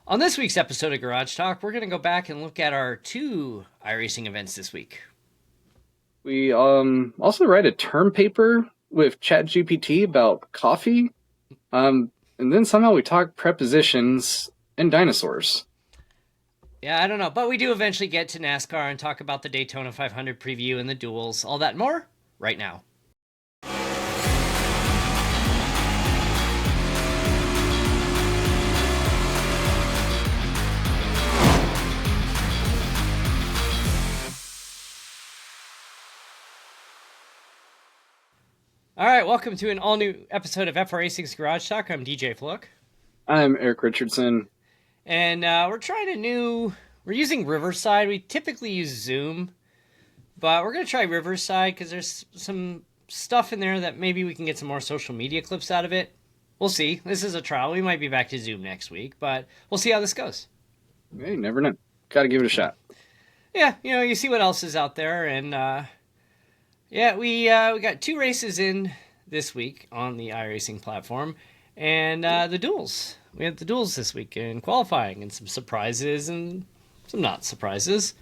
On this week's episode of Garage Talk, we're going to go back and look at our two iRacing events this week. We also write a term paper with ChatGPT about coffee. And then somehow we talk prepositions and dinosaurs. Yeah, I don't know, but we do eventually get to NASCAR and talk about the Daytona 500 preview and the duels, all that and more, right now. All right, welcome to an all-new episode of Racing's Garage Talk. I'm DJ Fluck. I'm Eric Richardson. And we're using Riverside. We typically use Zoom, but we're going to try Riverside because there's some stuff in there that maybe we can get some more social media clips out of it. We'll see. This is a trial. We might be back to Zoom next week, but we'll see how this goes. Hey, you never know. Got to give it a shot. Yeah, you see what else is out there, and we got two races in this week on the iRacing platform, and the duels. We had the duels this week in qualifying, and some surprises and some not surprises.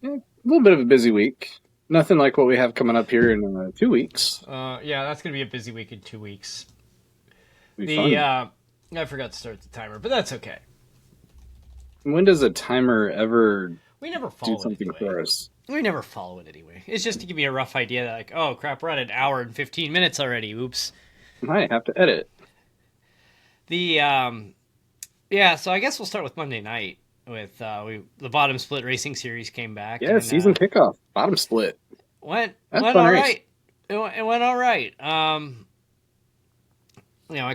Yeah, a little bit of a busy week. Nothing like what we have coming up here in 2 weeks. Yeah, that's going to be a busy week in 2 weeks. Fun. I forgot to start the timer, but that's okay. When does a timer ever We never follow do something it anyway. for us? We never follow it anyway. It's just to give me a rough idea that, like, oh, crap, we're at an hour and 15 minutes already. Oops. I might have to edit. So I guess we'll start with Monday night with the bottom split racing series came back. Yeah, season kickoff, bottom split. Went all right. It went all right. I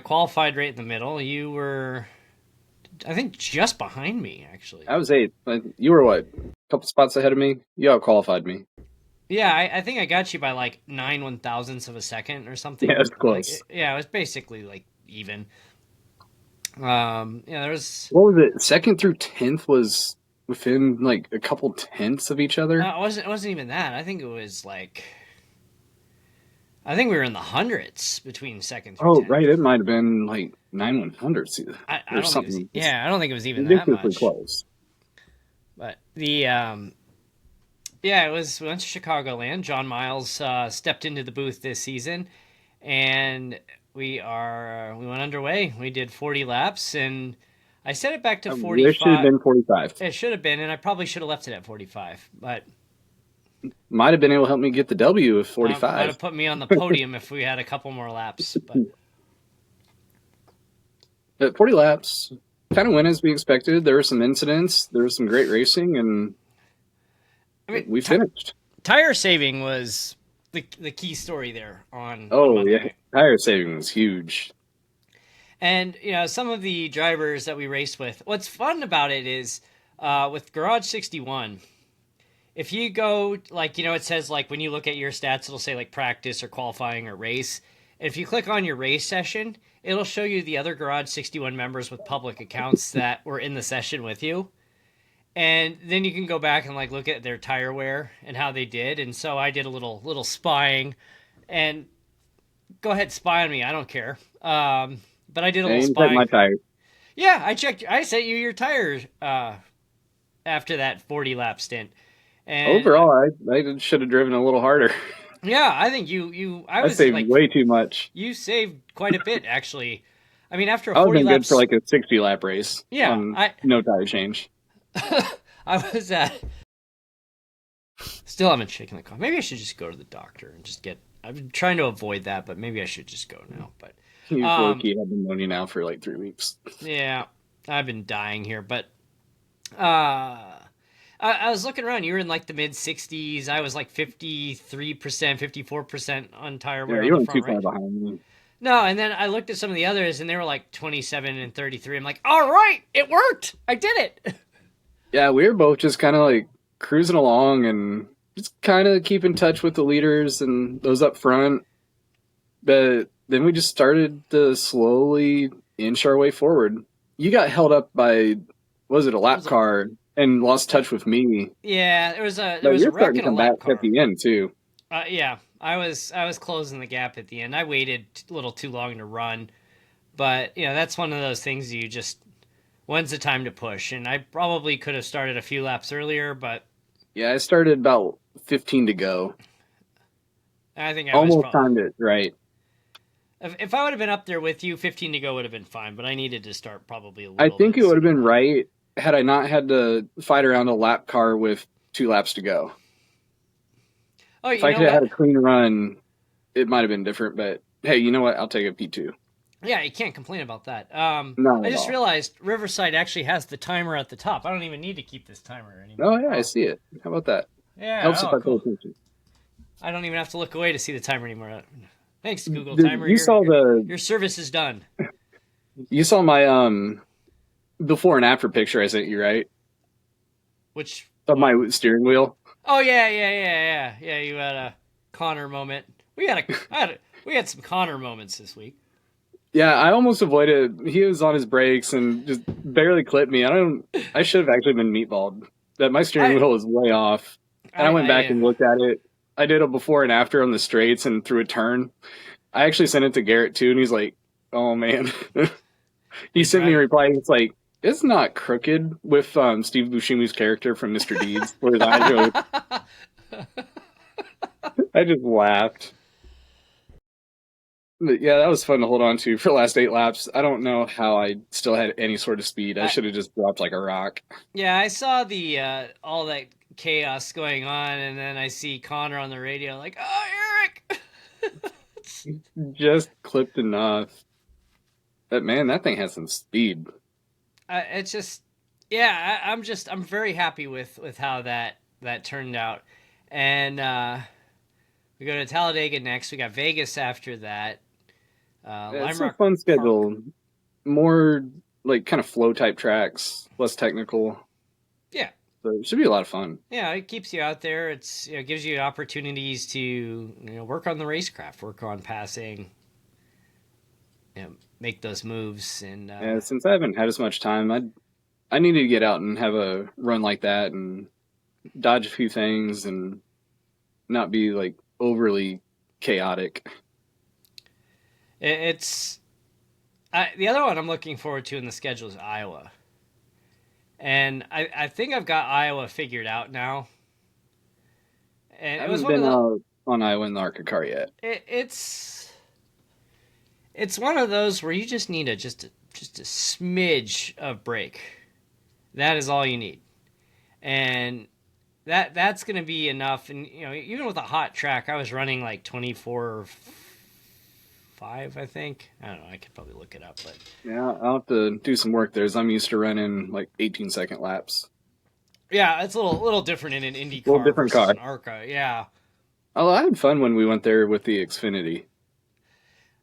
qualified right in the middle. You were, I think, just behind me, actually. I was 8th. You were what? A couple spots ahead of me? You out-qualified me. Yeah, I think I got you by like 9 1,000ths of a second or something. Yeah, it was close. It was basically like even. There was. What was it? 2nd through 10th was within like a couple tenths of each other. It wasn't even that. I think it was like. I think we were in the hundreds between 2nd through 10th. Right. It might have been like 9 100ths or something. I don't think it was even that ridiculously much. Close. But we went to Chicagoland. John Miles stepped into the booth this season, and we went underway. We did 40 laps, and I set it back to 45. It should have been 45. It should have been, and I probably should have left it at 45. But might have been able to help me get the W with 45. Might have put me on the podium if we had a couple more laps. But 40 laps kind of went as we expected. There were some incidents. There was some great racing, and we finished. Tire saving was the key story there on. Oh, on yeah. Tire saving was huge. And, some of the drivers that we raced with, what's fun about it is with Garage 61, if you go, it says, when you look at your stats, it'll say, practice or qualifying or race. If you click on your race session, it'll show you the other Garage 61 members with public accounts that were in the session with you. And then you can go back and, look at their tire wear and how they did. And so I did a little spying. And go ahead, spy on me. I don't care. But I did a little spying. My tires. Yeah, I checked. I sent you your tires after that 40-lap stint. And overall, I should have driven a little harder. Yeah, I think I saved way too much. You saved quite a bit, actually. I mean, after a 40 laps... I would have been good for a 60-lap race. Yeah. No tire change. I was at... Still haven't shaken the car. Maybe I should just go to the doctor and just get... I've been trying to avoid that, but maybe I should just go now. But you've I've been pneumonia now for 3 weeks. Yeah, I've been dying here, but... I was looking around. You were in the mid 60s. I was 53%, 54% on tire wear. Yeah, you weren't too far behind me. No, and then I looked at some of the others, and they were 27 and 33. I'm like, all right, it worked. I did it. Yeah, we were both just kind of cruising along and just kind of keep in touch with the leaders and those up front. But then we just started to slowly inch our way forward. You got held up by, was it a lap car? And lost touch with me. Yeah, there was a wreck in a lap car. At the end too. Yeah, I was closing the gap at the end. I waited a little too long to run, but that's one of those things you just when's the time to push. And I probably could have started a few laps earlier, but Yeah, I started about 15 to go. I think I was Almost probably. timed it right. If I would have been up there with you, 15 to go would have been fine, but I needed to start probably a I little think bit it would have sooner been than that. right had I not had to fight around a lap car with 2 laps to go. Oh, If you I know could have had what? a clean run, it might have been different. But hey, you know what? I'll take a P2. Yeah, you can't complain about that. Not I at just all. realized Riverside actually has the timer at the top. I don't even need to keep this timer Oh anymore. yeah, I Oh, see it. How about that? yeah. Helps if Oh, I pay cool. attention. I don't even have to look away to see the timer anymore. Thanks, Google Did Timer. you Your saw your the your service is done. you saw my before and after picture I sent you, right? Which Of my one? steering wheel. Oh yeah. You had a Connor moment. We had some Connor moments this week. Yeah, I almost avoided. He was on his brakes and just barely clipped me. I should have actually been meatballed. That my steering I wheel was way off, and I went back I and looked at it. I did a before and after on the straights and through a turn. I actually sent it to Garrett too, and he's like, "Oh man." He he sent me a drive. reply. It's like, "It's not crooked," with Steve Buscemi's character from Mr. Deeds, where his eyes are. I just laughed. But yeah, that was fun to hold on to for the last 8 laps. I don't know how I still had any sort of speed. I I, should have just dropped like a rock. yeah, I saw the all that chaos going on, and then I see Connor on the radio, like, "Oh, Eric." Just clipped enough. But man, that thing has some speed. It's just, yeah, I'm very happy with how that turned out, and we go to Talladega next. We got Vegas after that. It's Lime a Rock fun Park. schedule. More like kind of flow type tracks, less technical. Yeah, So it should be a lot of fun. yeah, it keeps you out there. It's gives you opportunities to work on the racecraft, work on passing, make those moves, and Yeah, since I haven't had as much time, I need to get out and have a run like that and dodge a few things and not be like overly chaotic. it's the other one I'm looking forward to in the schedule is Iowa, and I think I've got Iowa figured out now. And I it was haven't one of been the out on Iowa in the ARCA car yet. it's one of those where you just need just a smidge of brake. That is all you need, and that's going to be enough. And even with a hot track, I was running like 24.5, I think. I don't know. I could probably look it up, but Yeah, I'll have to do some work there as I'm used to running like 18-second laps. yeah, it's a little different in an Indy A little car different versus car. an ARCA. Yeah, Although I had fun when we went there with the Xfinity.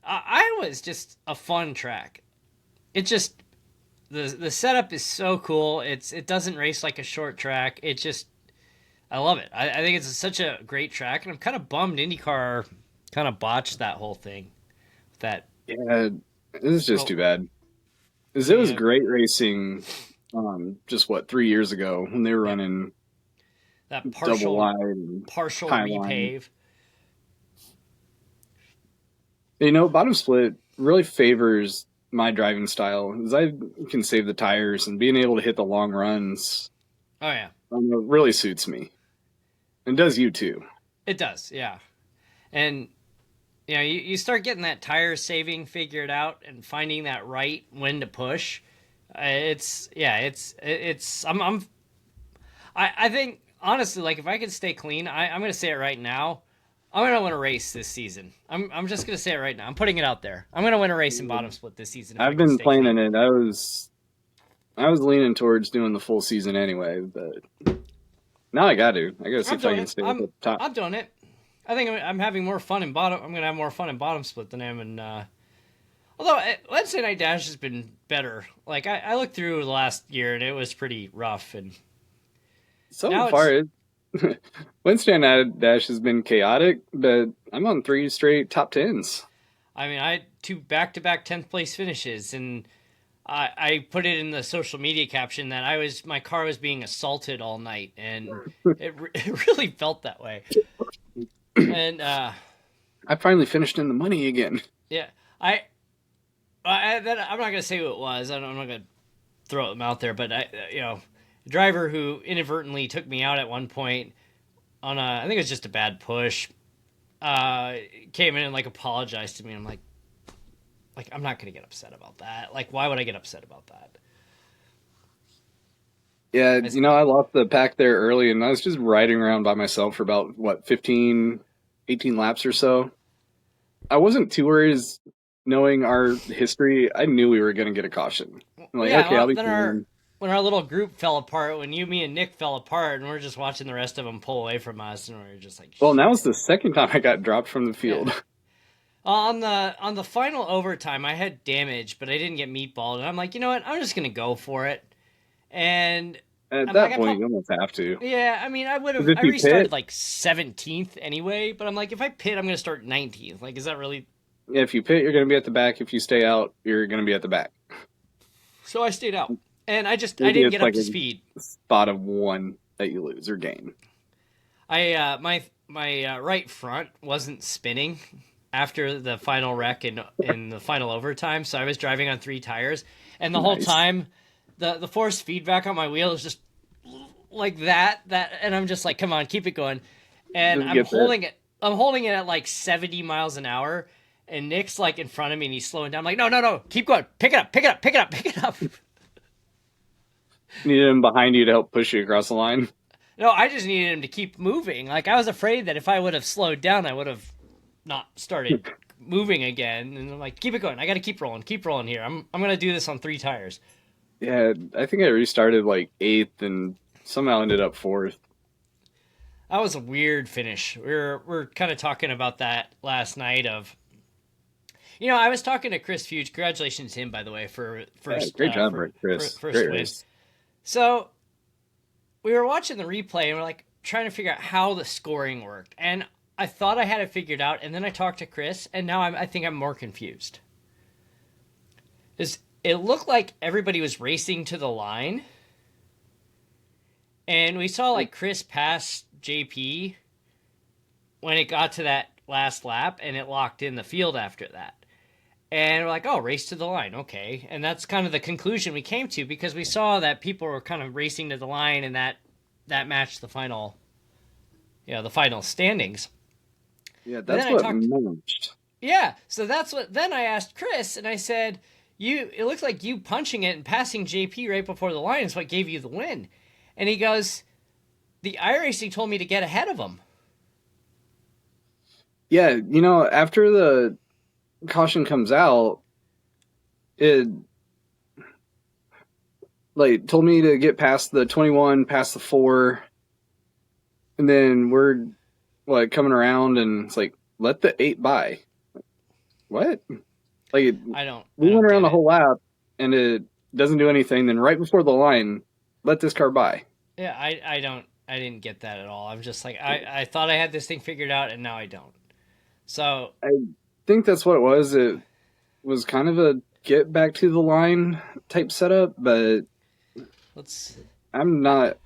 Iowa's just a fun track. It just the setup is so cool. It doesn't race like a short track. It just I love it. I think it's such a great track, and I'm kind of bummed IndyCar kind of botched that whole thing. That Yeah, this is just oh too bad. Because it was yeah great racing just what, 3 years ago when they were yeah running that double wide and partial high line. repave. Bottom split really favors my driving style as I can save the tires and being able to hit the long runs Oh yeah, really suits me. And does you too. it does. Yeah, and you start getting that tire saving figured out and finding that right when to push. It's I think honestly, like if I could stay clean, I'm gonna say it right now. I'm gonna win a race this season. I'm just gonna say it right now. I'm putting it out there. I'm gonna win a race in bottom split this season if I I've can been stay clean. planning it. I was leaning towards doing the full season anyway, but now I got to. I got to see I'm if I doing can it. stay at the top. I'm doing it. I think I'm having more fun in bottom. I'm gonna have more fun in bottom split than I am in. Although Wednesday Night Dash has been better. Like I looked through the last year and it was pretty rough, and So now far, it's. Wednesday Night Dash has been chaotic, but I'm on 3 straight top tens. I mean, I had two back-to-back 10th place finishes, and I put it in the social media caption that my car was being assaulted all night, and it really felt that way. And I finally finished in the money again. yeah, I'm not gonna say who it was. I'm not gonna throw them out there, but a driver who inadvertently took me out at one point on I think it was just a bad push, came in and like apologized to me. I'm like I'm not gonna get upset about that. Like, why would I get upset about that? Yeah, I, I lost the pack there early, and I was just riding around by myself for about, what, 15, 18 laps or so. I wasn't too worried knowing our history. I knew we were going to get a caution. I'm like, yeah, okay, I'll well, be then fine. when our little group fell apart, when you, me, and Nick fell apart, and we're just watching the rest of them pull away from us, and we're just like, Well, and that was shit. the second time I got dropped from the Yeah. field. On the final overtime, I had damage, but I didn't get meatballed, and I'm like, you know what? I'm just gonna go for it. And At I'm like, that point, you almost have to. yeah. I mean, Because if I you restarted pit, like 17th anyway, but I'm like, if I pit, I'm gonna start 19th. Like, is that really? yeah, if you pit, you're going to be at the back. If you stay out, you're going to be at the back. So I stayed out, and I Maybe didn't it's get up like to a speed. spot of one that you lose or gain. My right front wasn't spinning after the final wreck in the final overtime, so I was driving on three tires, and the whole Nice. time, the force feedback on my wheel is just like that, and I'm just like, come on, keep it going, and Just get there. I'm holding it at like 70 miles an hour, and Nick's like in front of me and he's slowing down. I'm like, no, keep going, pick it up, pick it up, pick it up, pick it up. Needed him behind you to help push you across the line. No, I just needed him to keep moving. Like, I was afraid that if I would have slowed down, I would have not started moving again. And I'm like, keep it going. I got to keep rolling here. I'm gonna do this on three tires. Yeah, I think I restarted like eighth and somehow ended up fourth. That was a weird finish. We're kind of talking about that last night. I was talking to Chris Fuge. Congratulations to him, by the way, for Yeah, first great job, for Chris. first Great win. race. So we were watching the replay and we're like trying to figure out how the scoring worked. And I thought I had it figured out, and then I talked to Chris, and now I think I'm more confused. It looked like everybody was racing to the line, and we saw like Chris pass JP when it got to that last lap, and it locked in the field after that. And we're like, oh, race to the line, okay. And that's kind of the conclusion we came to, because we saw that people were kind of racing to the line, and that matched the final standings. Yeah, And then that's I what talked, matched. yeah. So that's what. Then I asked Chris, and I said, "You. It looks like you punching it and passing JP right before the line is what gave you the win." And he goes, "The iRacing told me to get ahead of him." Yeah, after the caution comes out, it like told me to get past the 21, past the 4, and then we're coming around and it's like let the 8 by. What? Like I we went don't around get the it. whole lap and it doesn't do anything. Then right before the line, let this car by. Yeah, I didn't get that at all. I'm just like, I thought I had this thing figured out, and now I don't. So I think that's what it was. It was kind of a get back to the line type setup, but let's I'm not.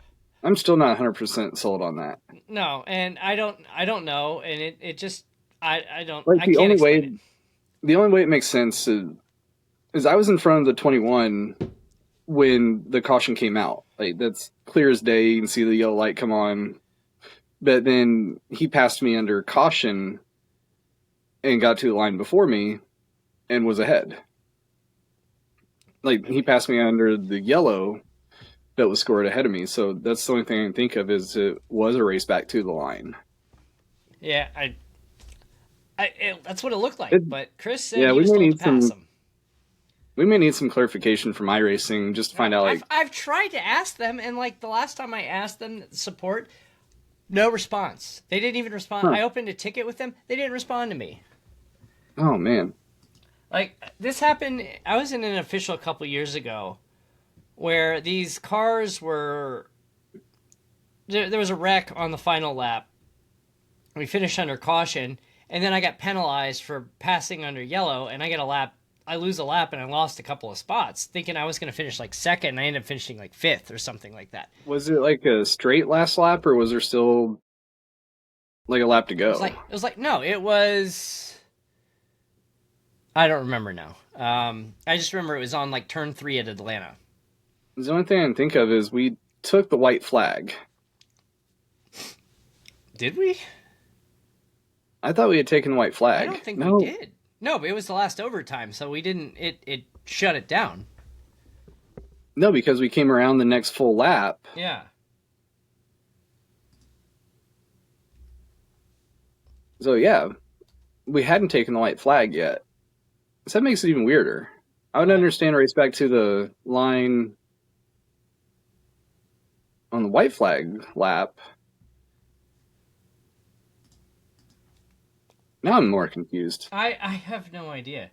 I'm still not 100% sold on that. no, and I don't know, and it just Like I can't explain it. the only way it makes sense is I was in front of the 21 when the caution came out. Like that's clear as day. You can see the yellow light come on. But then he passed me under caution and got to the line before me and was ahead. Like he passed me under the yellow that was scored ahead of me. So that's the only thing I can think of is it was a race back to the line. Yeah, that's what it looked like. It, But Chris said yeah, he was told to pass him. we may need some clarification from iRacing just to No, find out like I've tried to ask them, and like the last time I asked them support, no response. They didn't even respond. huh, I opened a ticket with them. They didn't respond to me. oh man. Like this happened. I was in an official a couple years ago where these cars were. There was a wreck on the final lap. We finished under caution, and then I got penalized for passing under yellow, and I get a lap. I lose a lap, and I lost a couple of spots, thinking I was going to finish like second, and I ended up finishing like fifth or something like that. Was it like a straight last lap or was there still like a lap to go? It was like no, it was. I don't remember now. I just remember it was on like turn 3 at Atlanta. The only thing I can think of is we took the white flag. Did we? I thought we had taken the white I flag. don't think we No, did. No, but it was the last overtime, so we didn't. It shut it down. no, because we came around the next full lap. Yeah. So yeah, we hadn't taken the white flag yet. So that makes it even weirder. I would understand race back to the line on the white flag lap. Now I'm more confused. I have no idea.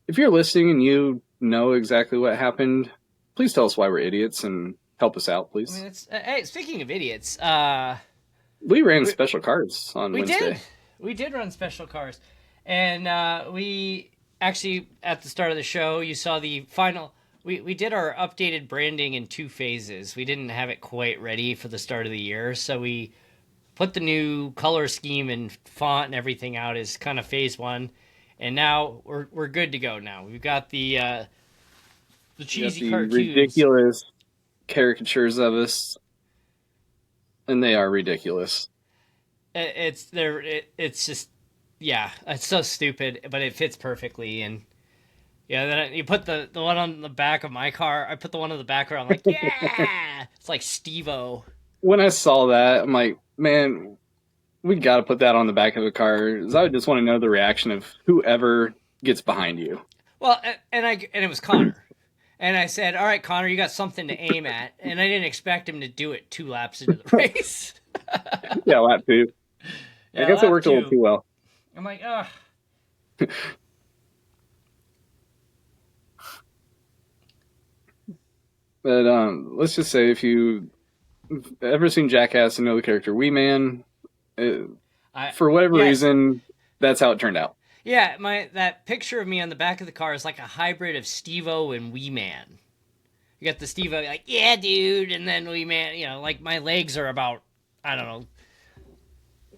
If you're listening and you know exactly what happened, please tell us why we're idiots and help us out, please. I mean, it's hey. Speaking of idiots, we ran special cars on Wednesday. We did run special cars, and we actually at the start of the show you saw the final. We did our updated branding in 2 phases. We didn't have it quite ready for the start of the year, so we put the new color scheme and font and everything out as kind of phase 1, and now we're good to go. Now we've got the cheesy cartoons, ridiculous caricatures of us, and they are ridiculous. It's there. It's just yeah, it's so stupid, but it fits perfectly. And yeah, then you put the one on the back of my car. I put the one on the back where I'm like, yeah, it's like Steve-O. When I saw that, I'm like, man, we got to put that on the back of the car. I just want to know the reaction of whoever gets behind you. Well, and it was Connor, and I said, all right, Connor, you got something to aim at, and I didn't expect him to do it 2 laps into the race. Yeah, lap 2. Yeah, I guess it worked 2. a little too well. I'm like, ugh. But let's just say if you've ever seen Jackass and know the character Wee Man, for whatever reason, that's how it turned out. Yeah, that picture of me on the back of the car is like a hybrid of Steve-O and Wee Man. You got the Steve-O like, yeah, dude, and then Wee Man, like my legs are about, I don't know,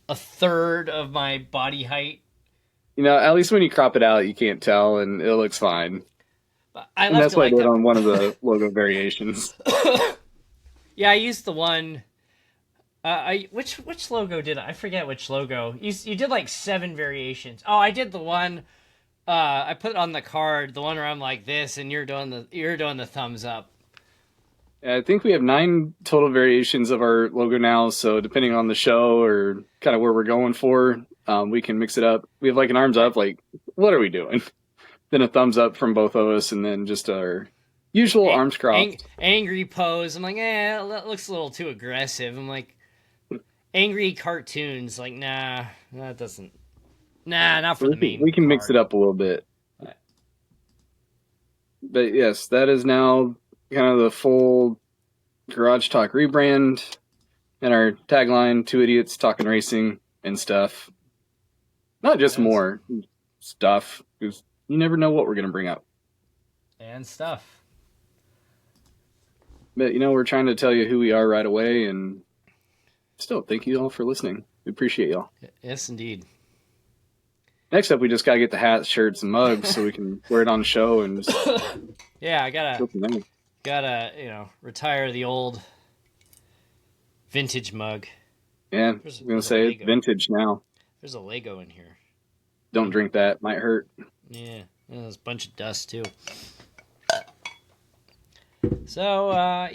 a third of my body height. At least when you crop it out, you can't tell, and it looks fine. But and that's what I did on one of the logo variations. Yeah, I used the one. Which logo did I forget which logo? You did like 7 variations. Oh, I did the one. I put on the card the one where I'm like this, and you're doing the thumbs up. I think we have 9 total variations of our logo now. So depending on the show or kind of where we're going for, we can mix it up. We have like an arms up. Like, what are we doing? Then a thumbs up from both of us, and then just our usual arms crossed. Angry pose. I'm like, that looks a little too aggressive. I'm like, angry cartoons. Like, nah, that doesn't. Nah, not for the main. We can mix it up a little bit. Right. But yes, that is now kind of the full Garage Talk rebrand, and our tagline: 2 idiots talking racing and stuff. Not just more stuff, because you never know what we're going to bring up. And stuff. But, we're trying to tell you who we are right away, and still, thank you all for listening. We appreciate y'all. Yes, indeed. Next up, we just got to get the hats, shirts, and mugs so we can wear it on the show. And just yeah, I gotta retire the old vintage mug. Yeah, I was going to say it's vintage now. There's a Lego in here. Don't drink that. Might hurt. Yeah, there's a bunch of dust, too. So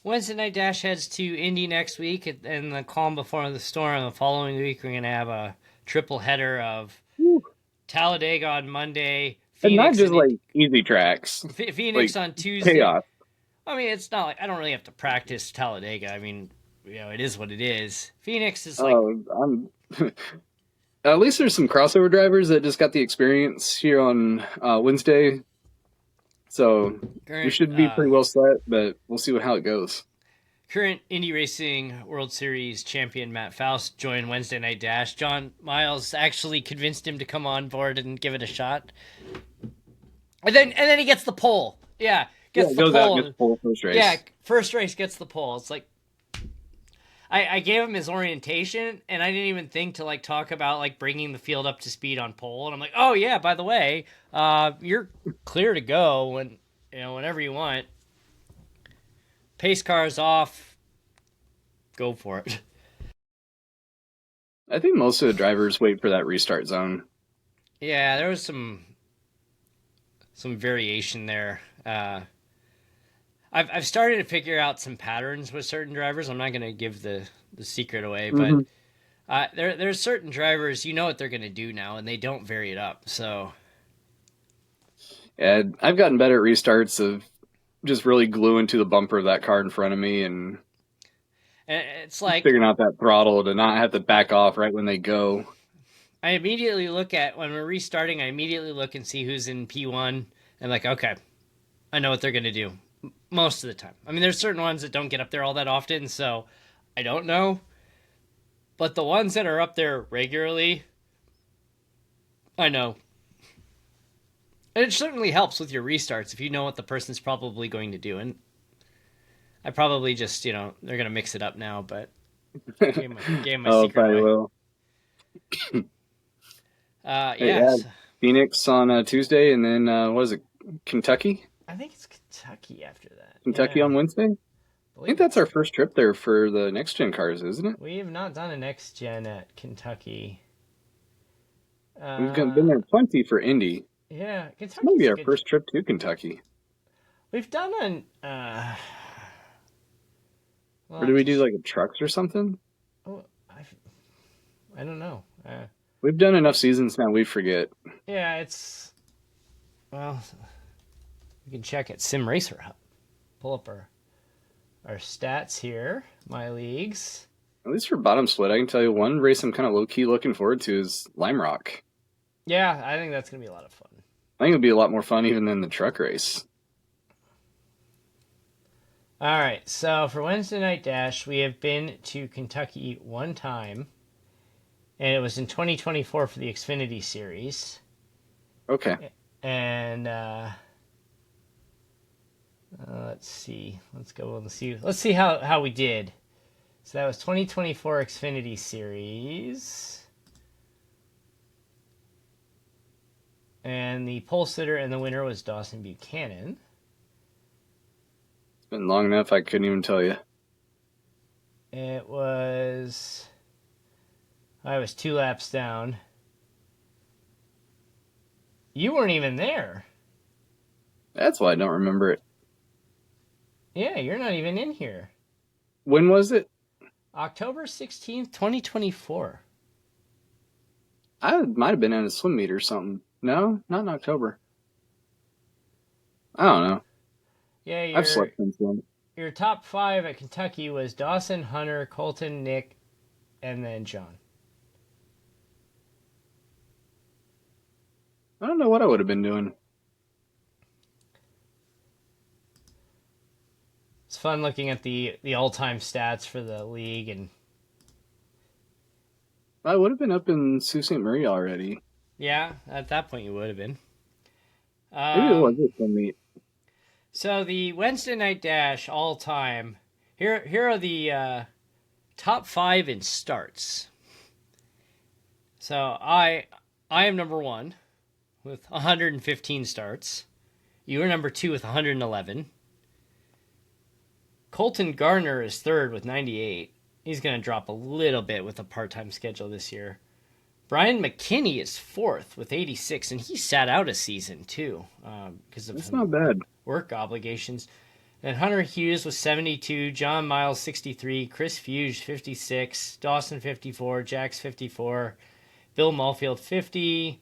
Wednesday Night Dash heads to Indy next week, and the calm before the storm. The following week, we're going to have a triple header of Talladega on Monday. Phoenix and not just like easy tracks. Phoenix on Tuesday. Chaos. I mean, it's not like I don't really have to practice Talladega. I mean, it is what it is. Phoenix is like... At least there's some crossover drivers that just got the experience here on Wednesday. So we should be pretty well set, but we'll see how it goes. Current Indy Racing World Series champion Matt Faust joined Wednesday Night Dash. John Miles actually convinced him to come on board and give it a shot. And then he gets the pole. Yeah, gets the pole. First race. Yeah, first race gets the pole. It's like I gave him his orientation, and I didn't even think to talk about bringing the field up to speed on pole. And I'm like, oh yeah, by the way, you're clear to go. And whenever you want. Pace cars off, go for it. I think most of the drivers wait for that restart zone. Yeah, there was some variation there. I've started to figure out some patterns with certain drivers. I'm not going to give the secret away, but Hmm. there's certain drivers, you know what they're going to do now, and they don't vary it up. So And I've gotten better at restarts of just really gluing to the bumper of that car in front of me and and it's like figuring out that throttle to not have to back off right when they go. I immediately look at when we're restarting. I immediately look and see who's in P1, and like, okay, I know what they're going to do most of the time. I mean, there's certain ones that don't get up there all that often, so I don't know. But the ones that are up there regularly, I know. And it certainly helps with your restarts if you know what the person's probably going to do. And I probably just, they're going to mix it up now, but gave my Oh, secret probably away. will. Yeah, Yes. Phoenix on Tuesday, and then what is it? Kentucky? I think it's Kentucky after that. Kentucky Yeah. on Wednesday? I I think believe that's it's. our first trip there for the next gen cars, isn't it? We have not done a next gen at Kentucky. We've been there plenty for Indy. Yeah, This might Kentucky's be a our good. first trip to Kentucky. We've done an. Or Well, do we do like a trucks or something? oh, I don't know. We've done enough seasons now, we forget. Yeah, it's. Well, we can check at Sim Racer Hub. Pull up our stats here. My leagues. At least for bottom split, I can tell you one race I'm kind of low key looking forward to is Lime Rock. Yeah, I think that's gonna be a lot of fun. I think it'll be a lot more fun even than the truck race. All right, so for Wednesday Night Dash, we have been to Kentucky one time, and it was in 2024 for the Xfinity Series. Okay. And let's see, let's see how we did. So that was 2024 Xfinity Series, and the pole sitter and the winner was Dawson Buchanan. It's been long enough I couldn't even tell you. It was I was 2 laps down. You weren't even there. That's why I don't remember it. Yeah, you're not even in here. When was it? October 16th, 2024. I might have been at a swim meet or something. No, not in October. I don't know. Yeah, I've slept since then. your top 5 at Kentucky was Dawson, Hunter, Colton, Nick, and then John. I don't know what I would have been doing. It's fun looking at the all-time stats for the league, and I would have been up in Sault Ste. Marie already. yeah, at that point you would have been. Maybe it was a swim meet. So the Wednesday Night Dash all-time. Here are the top 5 in starts. So I am number 1 with 115 starts. You are number 2 with 111. Colton Garner is 3rd with 98. He's going to drop a little bit with a part-time schedule this year. Brian McKinney is 4th with 86, and he sat out a season too because of That's not bad. work obligations. And Hunter Hughes was 72, John Miles 63, Chris Fuge 56, Dawson 54, Jax 54, Bill Malfield 50,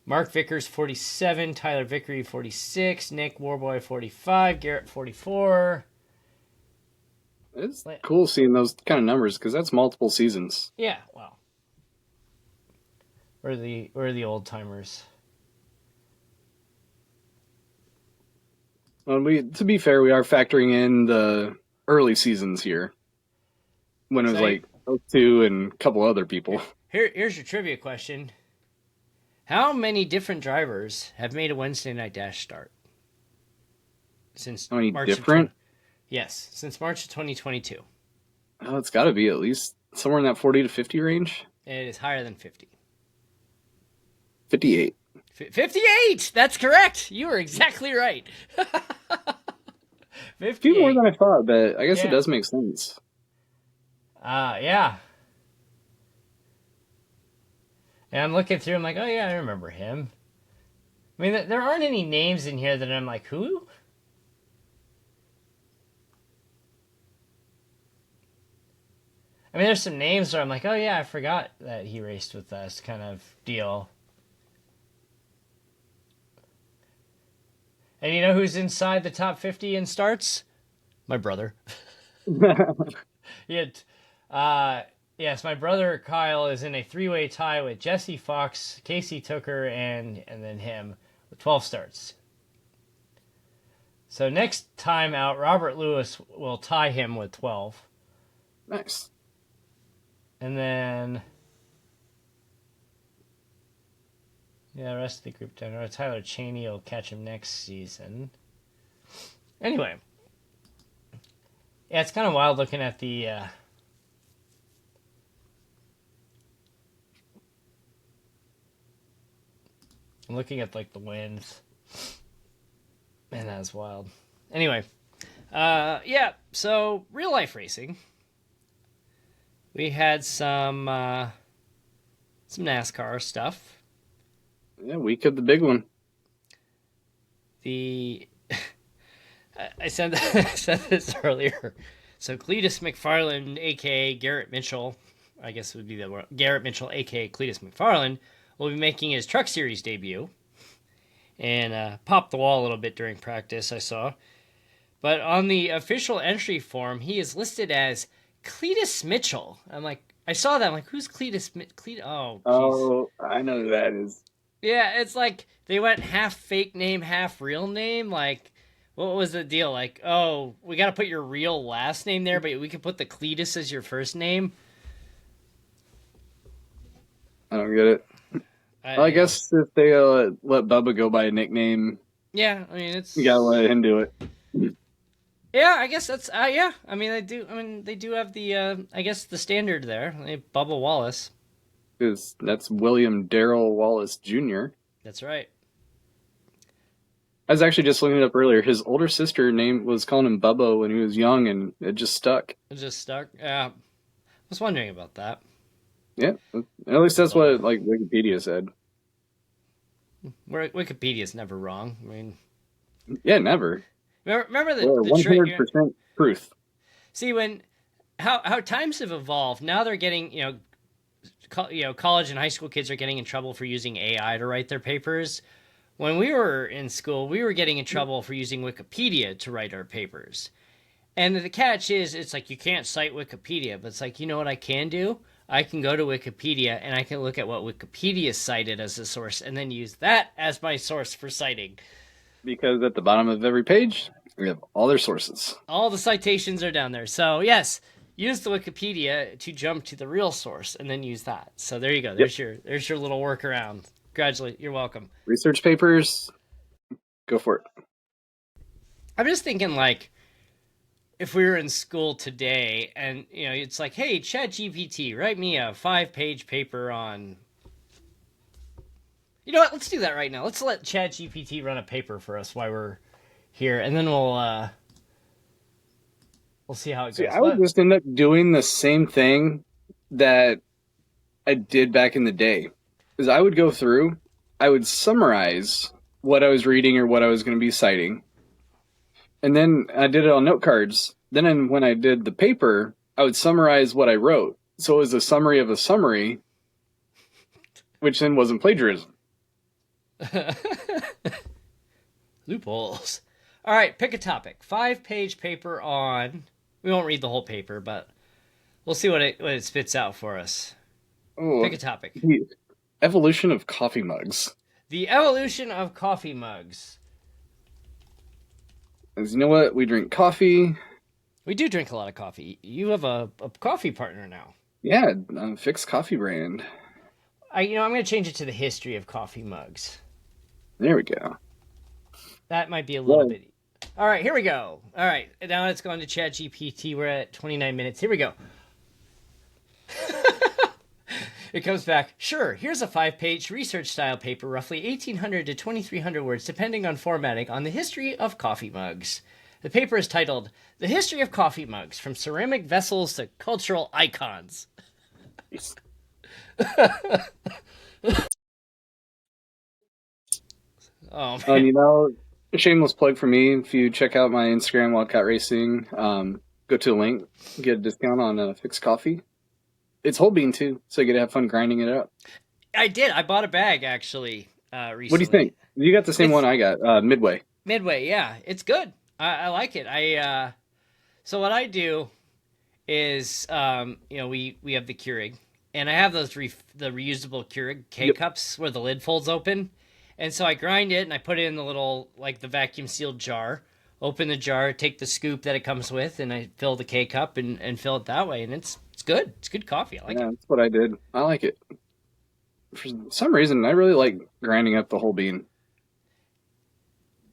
Mark Vickers 47, Tyler Vickery 46, Nick Warboy 45, Garrett 44. It's cool seeing those kind of numbers because that's multiple seasons. Yeah, well, we're the old timers. Well, to be fair, we are factoring in the early seasons here when it was like those two and a couple other people. Here's your trivia question: how many different drivers have made a Wednesday Night Dash start since How many March different? Yes, since March of 2022. Oh, it's got to be at least somewhere in that 40 to 50 range. It is higher than 50. 58. 58. That's correct. You were exactly right. A few more 58. than I thought, but I guess it Yeah. does make sense. Yeah. And I'm looking through. I'm like, oh yeah, I remember him. I mean, there aren't any names in here that I'm like, who? I mean, there's some names where I'm like, oh yeah, I forgot that he raced with us, kind of deal. And you know who's inside the top 50 in starts? My brother. He had, yes, my brother Kyle is in a three-way tie with Jesse Fox, Casey Tooker, and then him with 12 starts. So next time out, Robert Lewis will tie him with 12. Nice. And then, yeah, the rest of the group don't know. Tyler Cheney will catch him next season. Anyway, yeah, it's kind of wild looking at the. I'm looking at like the wins. Man, that's wild. Anyway, yeah. So real life racing. We had some NASCAR stuff. Yeah, week of the big one. I said this earlier. So Cletus McFarland, aka Garrett Mitchell, I guess it would be the word, Garrett Mitchell, aka Cletus McFarland, will be making his Truck Series debut, and popped the wall a little bit during practice. I saw, but on the official entry form, he is listed as Cletus Mitchell. I'm like, I saw that. I'm like, who's Cletus? Oh, jeez. Oh, I know who that is. Yeah, it's like they went half fake name, half real name. Like, what was the deal? Like, oh, we got to put your real last name there, but we can put the Cletus as your first name. I don't get it. Well, I guess if they let Bubba go by a nickname, yeah, I mean it's you gotta let him do it. yeah, I guess that's yeah. I mean they do. I mean they do have the I guess the standard there. Bubba Wallace. Because that's William Darrell Wallace Jr. That's right. I was actually just looking it up earlier. His older sister was calling him Bubba when he was young, and it just stuck. It just stuck. Yeah, I was wondering about that. Yeah, at least that's what like Wikipedia said. Wikipedia's never wrong. I mean, yeah, never. Remember the 100% truth. See how times have evolved. Now they're getting college and high school kids are getting in trouble for using AI to write their papers. When we were in school, we were getting in trouble for using Wikipedia to write our papers. And the catch is, it's like you can't cite Wikipedia, but it's like, you know what I can do? I can go to Wikipedia and I can look at what Wikipedia cited as a source and then use that as my source for citing. Because at the bottom of every page, we have all their sources. All the citations are down there. So, yes, use the Wikipedia to jump to the real source and then use that. So there you go. There's your little workaround. Congratulations. You're welcome. Research papers, go for it. I'm just thinking, like, if we were in school today and, it's like, hey, ChatGPT, write me a 5-page paper on... You know what? Let's do that right now. Let's let ChatGPT run a paper for us while we're here, and then we'll see how it goes. I would just end up doing the same thing that I did back in the day. Because I would go through, I would summarize what I was reading or what I was going to be citing. And then I did it on note cards. Then when I did the paper, I would summarize what I wrote. So it was a summary of a summary, which then wasn't plagiarism. Loopholes. All right, pick a topic. 5-page paper on... We won't read the whole paper, but we'll see what it spits out for us. Oh, pick a topic. The evolution of coffee mugs. The evolution of coffee mugs. As you know what? We drink coffee. We do drink a lot of coffee. You have a coffee partner now. Yeah, Fix Coffee brand. I'm going to change it to the history of coffee mugs. There we go. That might be a little bit... All right, here we go. All right, now it's gone to ChatGPT. We're at 29 minutes. Here we go. It comes back, sure, here's a 5-page research-style paper, roughly 1,800 to 2,300 words, depending on formatting, on the history of coffee mugs. The paper is titled, The History of Coffee Mugs, From Ceramic Vessels to Cultural Icons. Oh, And man. you know, a shameless plug for me. If you check out my Instagram, Wildcat Racing, go to a link, get a discount on fixed coffee. It's whole bean too, so you get to have fun grinding it up. I did. I bought a bag, actually, What do you recently. think? You got the same It's one I got, Midway. Midway, yeah. It's good. I like it. So what I do is, we have the Keurig, and I have those the reusable Keurig K Yep. cups where the lid folds open, and so I grind it and I put it in the little like the vacuum sealed jar. Open the jar, take the scoop that it comes with, and I fill the K cup and fill it that way, and it's good. It's good coffee. I like Yeah, it. that's what I did. I like it. For some reason, I really like grinding up the whole bean.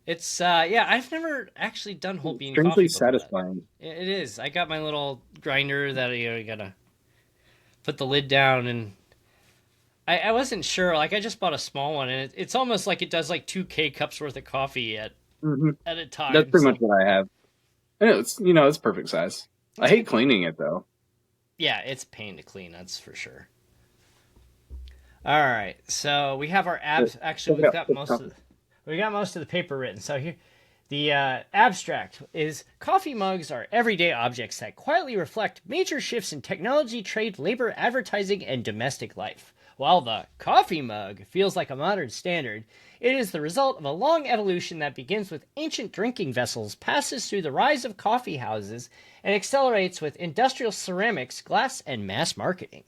It's yeah. I've never actually done whole bean Strangely coffee before that. satisfying. It is. I got my little grinder that you gotta put the lid down, and I wasn't sure. Like I just bought a small one, and it's almost like it does like 2 K cups worth of coffee Hmm. at a That's time. pretty So much what I have. And it's perfect size. I it's hate good. cleaning it though. Yeah, it's a pain to clean. That's for sure. All right, so we have our But abs. Actually, check it out. Fixed coffee. we got most of the paper written. So here, the abstract is coffee mugs are everyday objects that quietly reflect major shifts in technology, trade, labor, advertising, and domestic life. While the coffee mug feels like a modern standard, it is the result of a long evolution that begins with ancient drinking vessels, passes through the rise of coffee houses, and accelerates with industrial ceramics, glass, and mass marketing.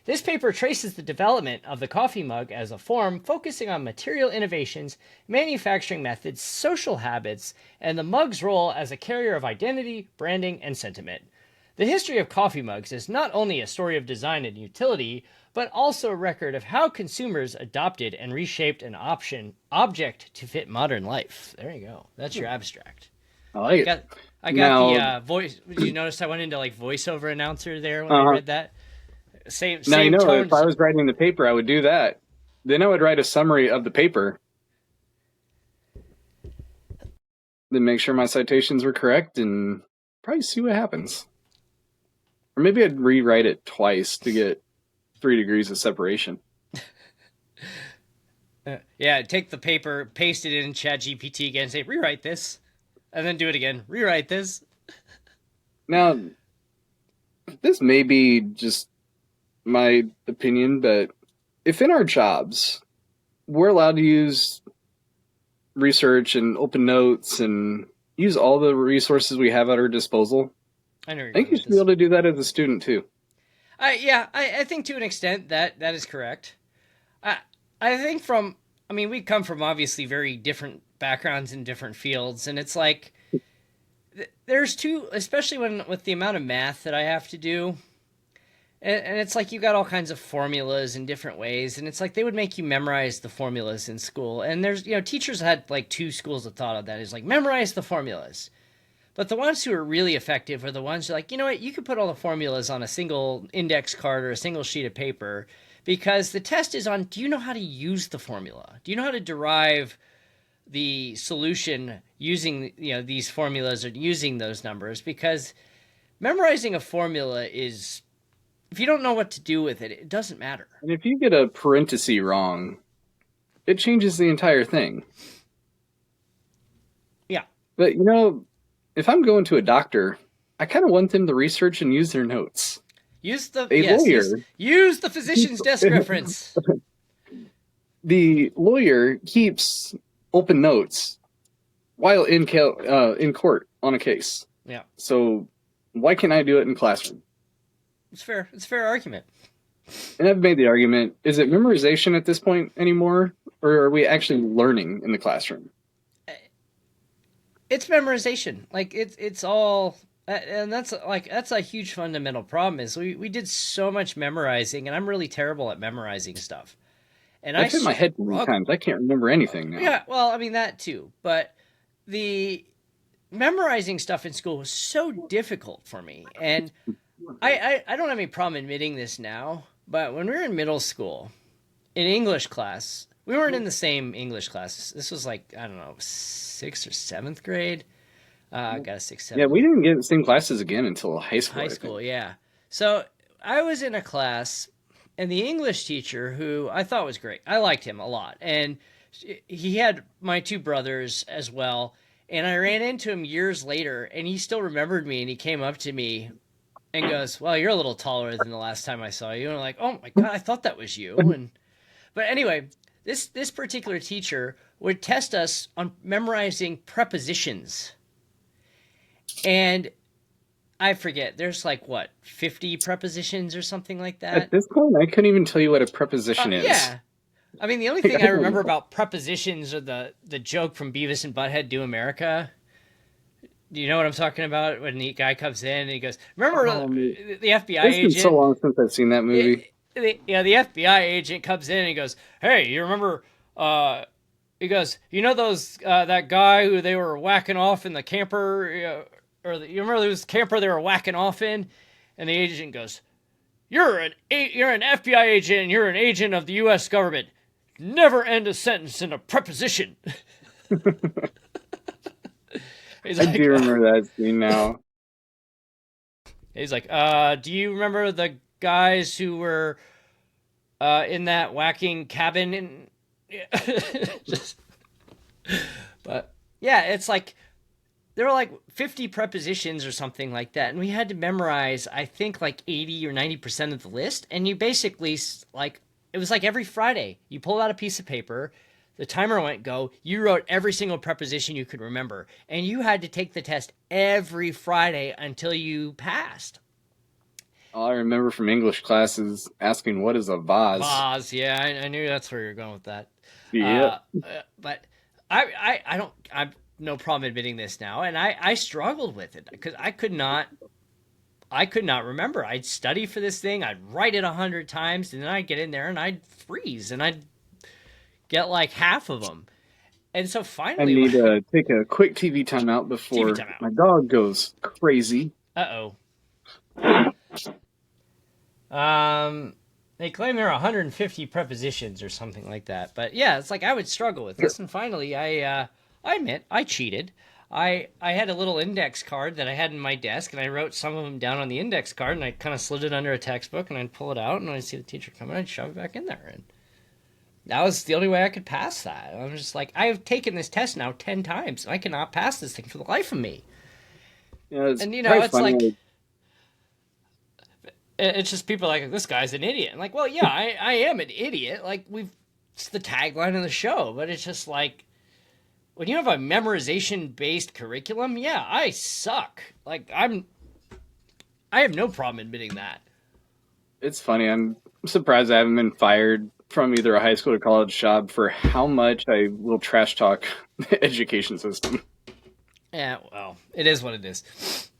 This paper traces the development of the coffee mug as a form, focusing on material innovations, manufacturing methods, social habits, and the mug's role as a carrier of identity, branding, and sentiment. The history of coffee mugs is not only a story of design and utility, but also a record of how consumers adopted and reshaped an object to fit modern life. There you go. That's your abstract. I like I it. got I got the Now, voice. Did you notice I went into like voiceover announcer there when I uh, read that? Same now same if I tones. was writing the paper, I would do that. Then I would write a summary of the paper, then make sure my citations were correct, and probably see what happens. Or maybe I'd rewrite it twice to get 3 degrees of separation. Yeah, take the paper, paste it in ChatGPT again, say rewrite this, and then do it again. Rewrite this. Now, this may be just my opinion, but if in our jobs we're allowed to use research and open notes and use all the resources we have at our disposal, I know where you're I think going you with should be this. able to do that as a student too. I think to an extent that is correct. I I think we come from obviously very different backgrounds in different fields, and it's like there's two, especially when with the amount of math that I have to do. And it's like you got all kinds of formulas in different ways, and it's like they would make you memorize the formulas in school. And there's teachers had like two schools of thought of that is like memorize the formulas, but the ones who are really effective are the ones who are like, you know what, you could put all the formulas on a single index card or a single sheet of paper, because the test is on, do you know how to use the formula? Do you know how to derive the solution using these formulas or using those numbers? Because memorizing a formula is, if you don't know what to do with it, it doesn't matter. And if you get a parenthesis wrong, it changes the entire thing. Yeah. But if I'm going to a doctor, I kind of want them to research and use their notes. Use the A yes, lawyer, use the physician's desk reference. the lawyer keeps open notes while in court on a case. Yeah. So why can't I do it in classroom? It's fair. It's a fair argument. And I've made the argument, is it memorization at this point anymore? Or are we actually learning in the classroom? It's memorization. Like it's all, and that's a huge fundamental problem is we did so much memorizing, and I'm really terrible at memorizing stuff. And I I've hit my head many struggle. times. I can't remember anything now. Yeah, well, I mean that too, but the memorizing stuff in school was so difficult for me, and I don't have any problem admitting this now. But when we were in middle school, in English class, we weren't in the same English class. This was like, I don't know, 6th or 7th grade. I got a six, Yeah, seven, we didn't get the same classes again until high school, high I think. school, yeah. So I was in a class, and the English teacher, who I thought was great, I liked him a lot. And he had my two brothers as well. And I ran into him years later, and he still remembered me, and he came up to me and goes, "Well, you're a little taller than the last time I saw you." And I'm like, "Oh my god, I thought that was you." And but anyway, this particular teacher would test us on memorizing prepositions, and I forget. There's like what 50 prepositions or something like At that. this point, I couldn't even tell you what a preposition is. Yeah. I mean, the only Like, thing I I don't remember know. about prepositions are the joke from Beavis and Butthead Do America. Do you know what I'm talking about? When the guy comes in and he goes, "Remember the FBI It's been so agent?" long since I've seen that movie. Yeah, the FBI agent comes in and he goes, "Hey, you remember?" He goes, "You know those that guy who they were whacking off in the camper, you remember this camper they were whacking off in?" And the agent goes, you're an FBI agent and you're an agent of the U.S. government. Never end a sentence in a preposition." He's I do like, remember that scene now. he's like, do you remember the guys who were in that whacking cabin? And just, but yeah, it's like there were like 50 prepositions or something like that, and we had to memorize, I think, like 80 or 90% of the list. And you basically like it was like every Friday you pulled out a piece of paper, the timer went go, you wrote every single preposition you could remember, and you had to take the test every Friday until you passed. All I remember from English class is asking, "What is a vase?" Vaz, yeah, I knew that's where you're going with that. Yep. But I don't, I've no problem admitting this now, and I struggled with it because I could not remember. I'd study for this thing, I'd write it 100 times, and then I'd get in there and I'd freeze, and I'd get like half of them. And so I finally, need to take a quick TV timeout TV before timeout. my dog goes crazy. Uh oh. They claim there are 150 prepositions or something like that. But yeah, it's like I would struggle with this, and finally, I admit I cheated. I had a little index card that I had in my desk, and I wrote some of them down on the index card, and I kind of slid it under a textbook, and I'd pull it out, and when I'd see the teacher coming, I'd shove it back in there, and that was the only way I could pass that. I'm just like, I've taken this test now 10 times, and I cannot pass this thing for the life of me. It's And probably it's funny. like it's just people like, this guy's an idiot. And like, well, yeah, I am an idiot. Like it's the tagline of the show, but it's just like when you have a memorization based curriculum, yeah, I suck. Like I have no problem admitting that. It's funny. I'm surprised I haven't been fired from either a high school or college job for how much I will trash talk the education system. Yeah, well, it is what it is.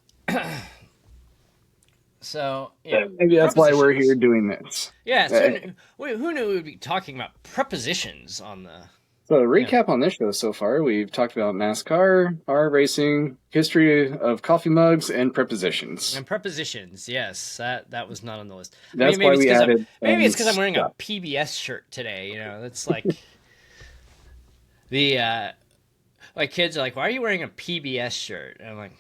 So yeah, Maybe that's why we're here prepositions. doing this. Yeah, Uh, who knew we would be talking about prepositions on the So, yeah recap on this show so far, we've talked about NASCAR, iRacing, history of coffee mugs, and prepositions. and prepositions. Yes, that was not on the list. That's why we added Maybe it's because I'm wearing a stuff. PBS shirt today. That's like the like kids are like, "Why are you wearing a PBS shirt?" And I'm like,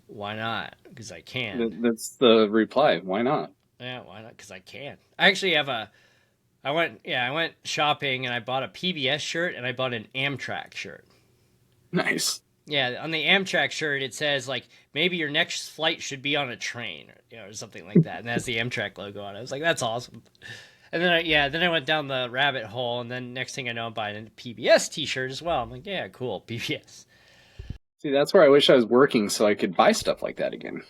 "Why not? Because I can." That's the reply. Why not? Yeah, why not? Because I can. I actually have a. I went shopping and I bought a PBS shirt and I bought an Amtrak shirt. Nice. Yeah, on the Amtrak shirt it says like maybe your next flight should be on a train, or something like that, and that's the Amtrak logo on it. I was like, that's awesome. And then then I went down the rabbit hole, and then next thing I know, I'm buying a PBS T-shirt as well. I'm like, yeah, cool, PBS. See, that's where I wish I was working so I could buy stuff like that again.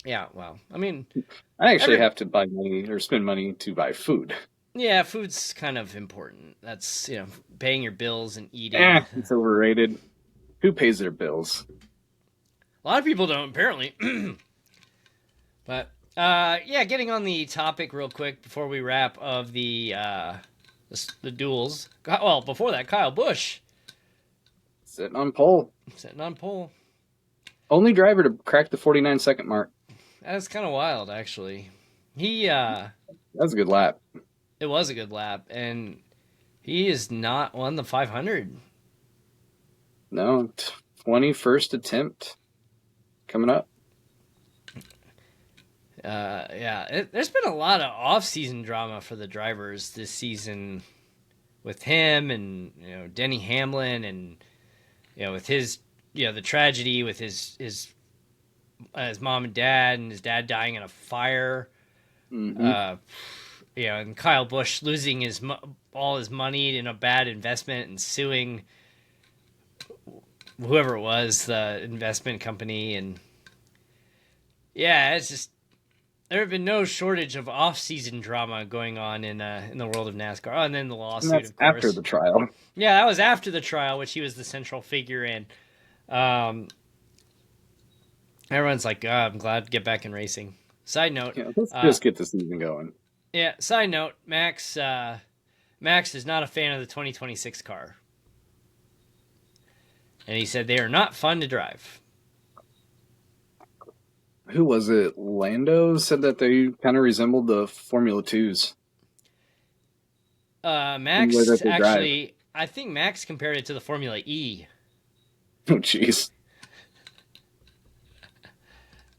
Yeah, well, I mean, I actually every have to buy money or spend money to buy food. yeah, food's kind of important. That's paying your bills and eating. It's overrated. Who pays their bills? A lot of people don't apparently. But yeah, getting on the topic real quick before we wrap of the duels. Well, before that, Kyle Busch Sitting on pole. sitting on pole. Only driver to crack the 49-second mark. That's kind of wild, actually. He That was a good lap. It was a good lap, and he has not won the 500. No, 21st attempt coming up. There's been a lot of off-season drama for the drivers this season with him and Denny Hamlin and with his the tragedy with his mom and dad and his dad dying in a fire. Mm-hmm. And Kyle Busch losing all his money in a bad investment and suing whoever it was, the investment company, and it's just there have been no shortage of off-season drama going on in the world of NASCAR. Oh, and then the lawsuit, And that's of course. after the trial. Yeah, that was after the trial, which he was the central figure in. Everyone's like, oh, I'm glad to get back in racing. Side note, Let's just get the season going. Yeah. Side note, Max is not a fan of the 2026 car, and he said they are not fun to drive. Who was it? Lando said that they kind of resembled the Formula 2s. Max actually, I think Max compared it to the Formula E. Oh, jeez.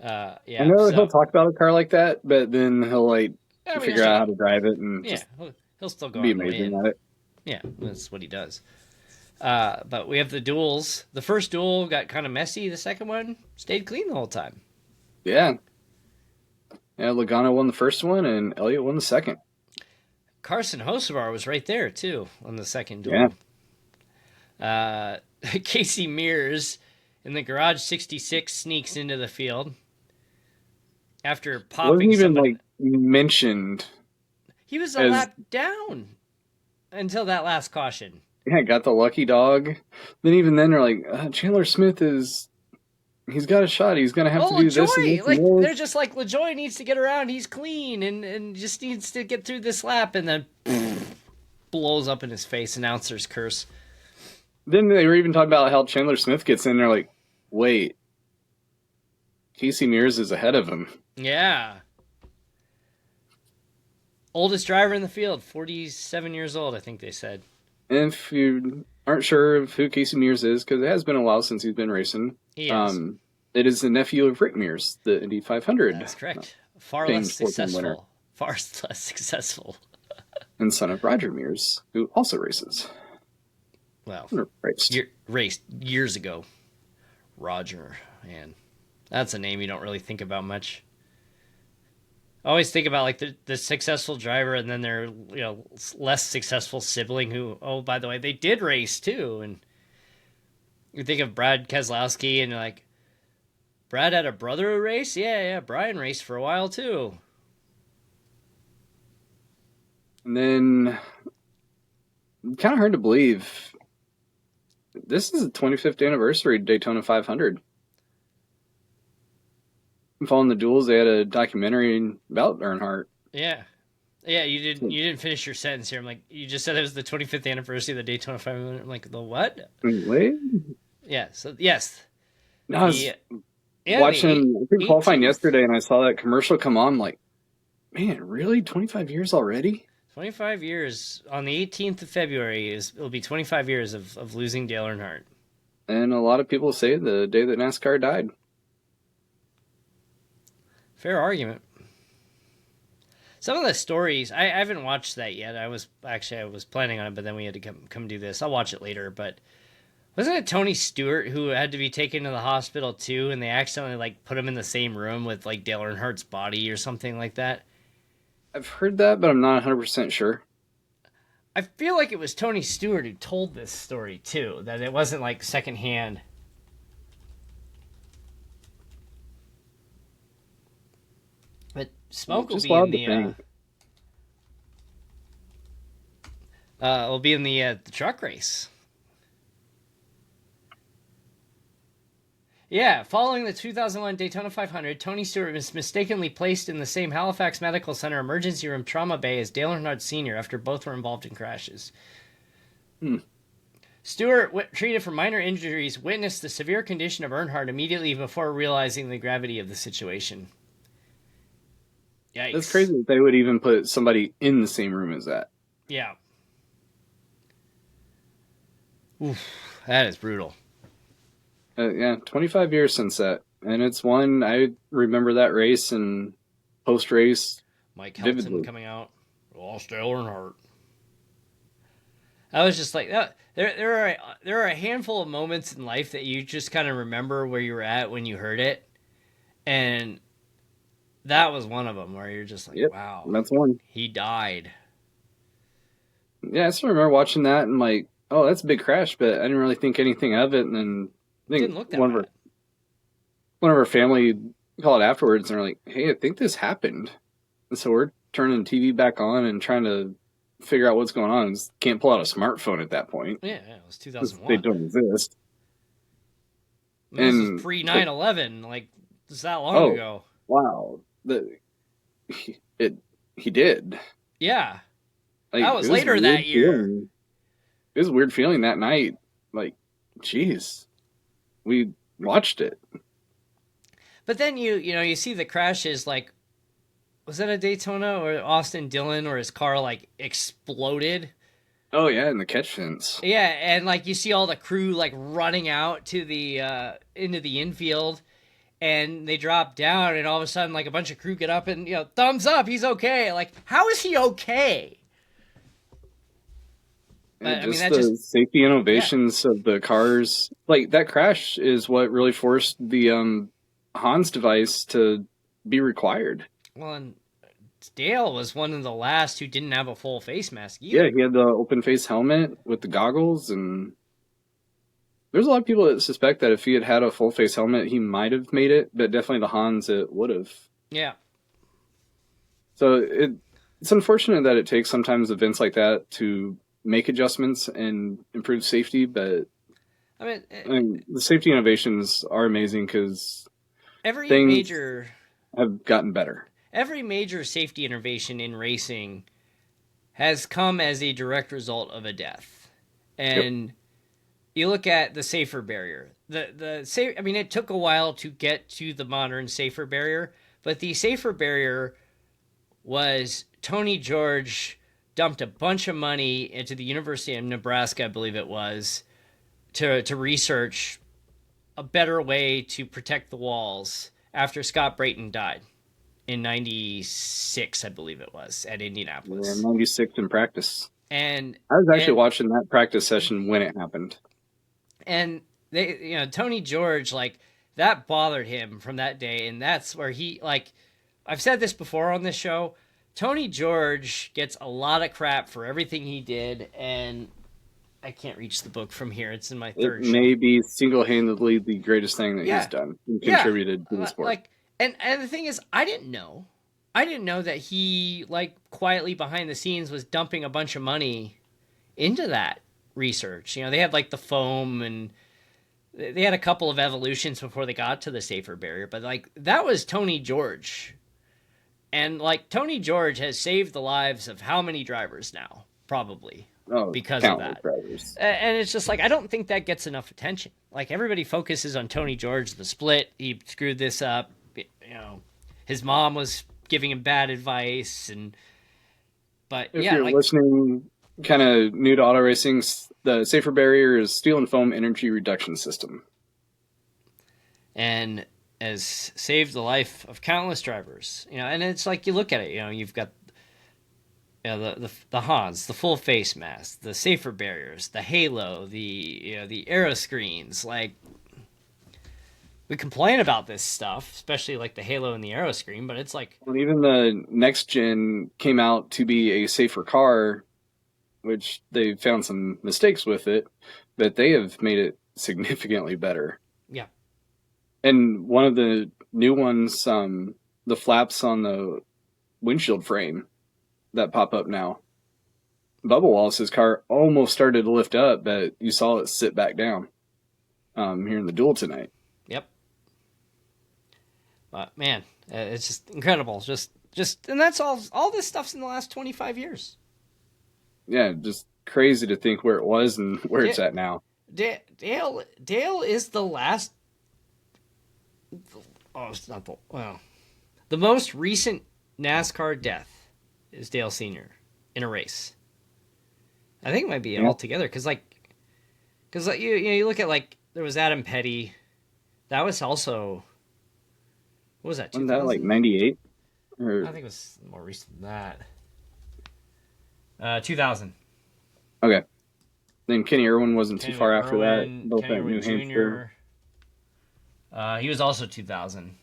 I know he'll talk about a car like that, but then he'll figure out how to drive it and he'll still go be amazing at it. Yeah, that's what he does. But we have the duels. The first duel got kind of messy. The second one stayed clean the whole time. Yeah, Logano won the first one, and Elliott won the second. Carson Hocevar was right there, too, on the second duel. Yeah. Casey Mears in the Garage 66 sneaks into the field after popping wasn't even, mentioned. He was a lap down until that last caution. Yeah, got the lucky dog. Then even then, they're like, Chandler Smith he's got a shot. He's going to have to do this. And they're just like, LaJoie needs to get around. He's clean and just needs to get through this lap. And then blows up in his face. Announcer's curse. Then they were even talking about how Chandler Smith gets in. They're like, wait, Casey Mears is ahead of him. Yeah. Oldest driver in the field, 47 years old, I think they said. And if you aren't sure of who Casey Mears is, because it has been a while since he's been racing, it is the nephew of Rick Mears, the Indy 500. That's correct. Far less successful. And son of Roger Mears, who also races. Well, raced years ago. Roger, man. That's a name you don't really think about much. I always think about the successful driver and then their less successful sibling who, oh, by the way, they did race too. And you think of Brad Keselowski and you're like, Brad had a brother who raced? Yeah, Brian raced for a while too. And then, kind of hard to believe, this is the 25th anniversary of Daytona 500. Following the duels, they had a documentary about Earnhardt. Yeah, you didn't finish your sentence here. I'm like, you just said it was the 25th anniversary of the Daytona 500. I'm like, the what? Wait. Yeah. So yes. No, I was watching qualifying yesterday, and I saw that commercial come on. I'm like, man, really? 25 years already? 25 years. On the 18th of February it'll be 25 years of losing Dale Earnhardt. And a lot of people say the day that NASCAR died. Fair argument. Some of the stories, I haven't watched that yet. I was planning on it, but then we had to come do this. I'll watch it later, but wasn't it Tony Stewart who had to be taken to the hospital too, and they accidentally put him in the same room with Dale Earnhardt's body or something like that? I've heard that, but I'm not 100% sure. I feel like it was Tony Stewart who told this story too, that it wasn't secondhand. But Smoke will be in the the truck race. Yeah, following the 2001 Daytona 500, Tony Stewart was mistakenly placed in the same Halifax Medical Center emergency room trauma bay as Dale Earnhardt Sr. after both were involved in crashes. Stewart, treated for minor injuries, witnessed the severe condition of Earnhardt immediately before realizing the gravity of the situation. That's Yikes. crazy that they would even put somebody in the same room as that. Yeah. Oof, that is brutal. Yeah, 25 years since that. And it's one, I remember that race and post race Mike Helton vividly. coming out. Lost Earnhardt. I was just like that. There are a handful of moments in life that you just kind of remember where you were at when you heard it, and that was one of them where you're just like, Yep, wow, that's one. he died. Yeah, I still remember watching that and like, oh, that's a big crash, but I didn't really think anything of it. And then I think Didn't look that bad. one of our family called afterwards and they're like, hey, I think this happened. And so we're turning the TV back on and trying to figure out what's going on. Just can't pull out a smartphone at that point Yeah, it was because they 2001. don't exist. And this was And pre 9/11. Like, it's that long oh, ago. wow, it he did. Yeah, Like that it was was a later weird that year. feeling. It was a weird feeling that night. Like, geez, we watched it. But then you see the crashes. Like, was that a Daytona or Austin Dillon, or his car like exploded? Oh yeah, and the catch fence. Yeah, and like you see all the crew like running out to the into the infield, and they drop down, and all of a sudden like a bunch of crew get up and thumbs up, he's okay. Like, how is he okay? But And I mean just that just the safety yeah. innovations of the cars. Like that crash is what really forced the Hans device to be required. Well, and Dale was one of the last who didn't have a full face mask Yeah, either. he had the open face helmet with the goggles, and there's a lot of people that suspect that if he had had a full face helmet, he might have made it, but definitely the Hans it would have. Yeah, So it's unfortunate that it takes sometimes events like that to make adjustments and improve safety, but I mean I mean, the safety innovations are amazing because every things major have gotten better. every major safety innovation in racing has come as a direct result of a death. Yep. And you look at the safer barrier. The safe. I mean, it took a while to get to the modern safer barrier, but the safer barrier was Tony George dumped a bunch of money into the University of Nebraska, I believe it was, to research a better way to protect the walls after Scott Brayton died in '96, I believe it was, at Yeah, Indianapolis. 96 in practice. And I was actually and watching that practice session when it happened. and they Tony George, like, that bothered him from that day, and that's where he, like, I've said this before on this show, Tony George gets a lot of crap for everything he did, and I can't reach the book from here, it's in my It third may shelf. be single handedly the greatest thing that he's Yeah, done and yeah. contributed to the sport. Like, and the thing is, I didn't know that he, like, quietly behind the scenes was dumping a bunch of money into that research. They had like the foam, and they had a couple of evolutions before they got to the safer barrier, but like that was Tony George. And like Tony George has saved the lives of how many drivers now? Probably Oh, because of countless that. drivers. And it's just like I don't think that gets enough attention. Like, everybody focuses on Tony George, the split, he screwed this up, his mom was giving him bad advice, and but If yeah, you're like, listening, kind of new to auto racing, the safer barrier is steel and foam energy reduction system. and has saved the life of countless drivers. And it's like you look at it. You've got the Hans, the full face mask, the safer barriers, the halo, the aero screens. Like, we complain about this stuff, especially like the halo and the aero screen, but it's like, When even the next gen came out to be a safer car, which they found some mistakes with it, but they have made it significantly better. yeah, And one of the new ones, the flaps on the windshield frame that pop up now. Bubba Wallace's car almost started to lift up, but you saw it sit back down here in the duel tonight. yep. But man, it's just incredible. Just, and that's all this stuff's in the last 25 years. Yeah, just crazy to think where it was and where it's Da- at now. Dale is the last. Oh, it's not the well. The most recent NASCAR death is Dale Sr. in a race. I think it might be Yeah. all together because you look at like there was Adam Petty. That was also what was that Wasn't that like 2000? 98? I Or think it was more recent than that. 2000. okay. Then Kenny Irwin wasn't too far after that. Both Kenny at Irwin New Hampshire. Jr. He was also 2000.